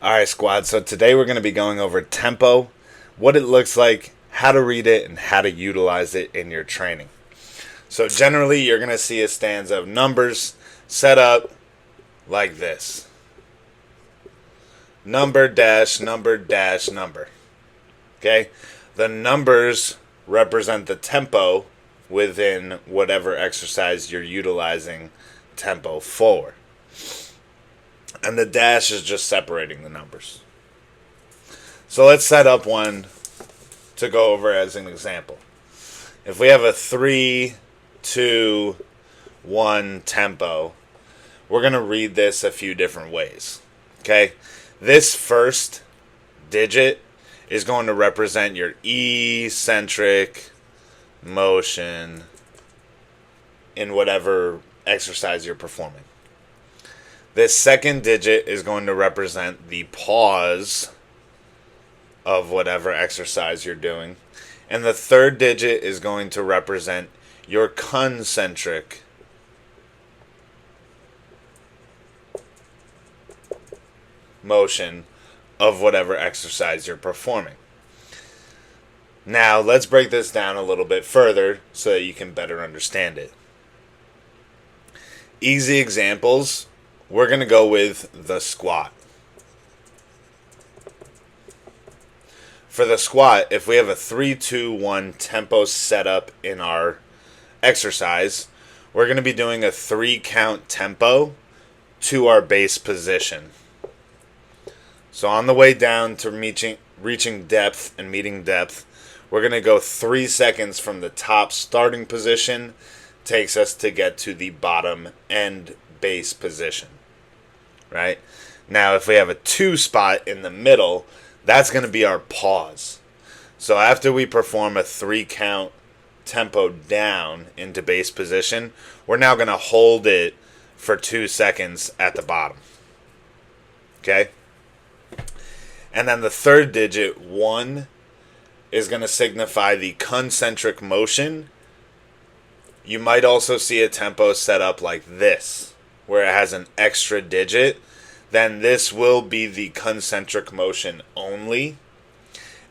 Alright, squad, so today we're going to be going over tempo, what it looks like, how to read it, and how to utilize it in your training. So generally, you're going to see a stanza of numbers set up like this. Number dash, number dash, number. Okay? The numbers represent the tempo within whatever exercise you're utilizing tempo for. And the dash is just separating the numbers. So let's set up one to go over as an example. If we have a 3, 2, 1 tempo, we're going to read this a few different ways. Okay? This first digit is going to represent your eccentric motion in whatever exercise you're performing. This second digit is going to represent the pause of whatever exercise you're doing. And the third digit is going to represent your concentric motion of whatever exercise you're performing. Now, let's break this down a little bit further so that you can better understand it. Easy examples. We're going to go with the squat. For the squat, if we have a 3, 2, 1 tempo setup in our exercise, we're going to be doing a 3 count tempo to our base position. So on the way down to reaching depth and meeting depth, we're going to go 3 seconds from the top starting position, takes us to get to the bottom end base position. Right? Now, if we have a 2 spot in the middle, that's going to be our pause. So after we perform a 3 count tempo down into base position, we're now going to hold it for 2 seconds at the bottom. Okay? And then the third digit, 1, is going to signify the concentric motion. You might also see a tempo set up like this, where it has an extra digit. Then this will be the concentric motion only.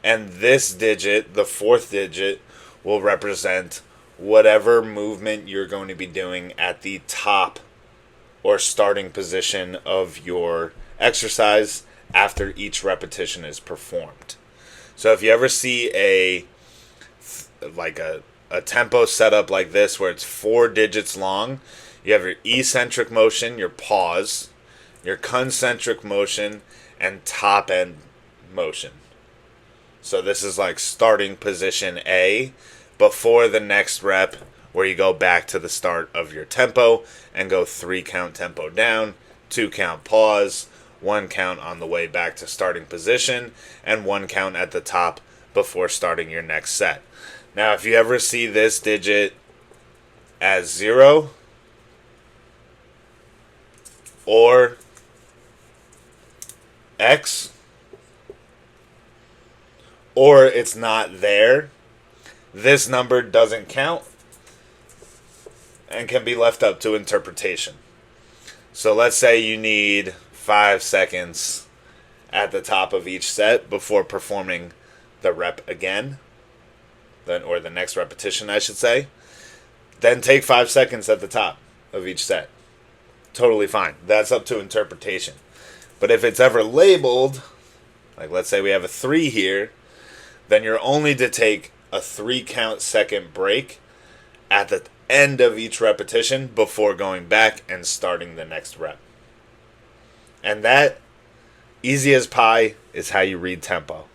And this digit, the fourth digit, will represent whatever movement you're going to be doing at the top or starting position of your exercise after each repetition is performed. So if you ever see a tempo setup like this where it's 4 digits long, you have your eccentric motion, your pause, your concentric motion, and top end motion. So this is like starting position A before the next rep, where you go back to the start of your tempo and go 3 count tempo down, 2 count pause, 1 count on the way back to starting position, and 1 count at the top before starting your next set. Now, if you ever see this digit as 0 or X, or it's not there, this number doesn't count and can be left up to interpretation. So let's say you need 5 seconds at the top of each set before performing the rep again, or the next repetition, I should say. Then take 5 seconds at the top of each set. Totally fine. That's up to interpretation. But if it's ever labeled, like let's say we have a 3 here, then you're only to take a 3 count second break at the end of each repetition before going back and starting the next rep. And that, easy as pie, is how you read tempo.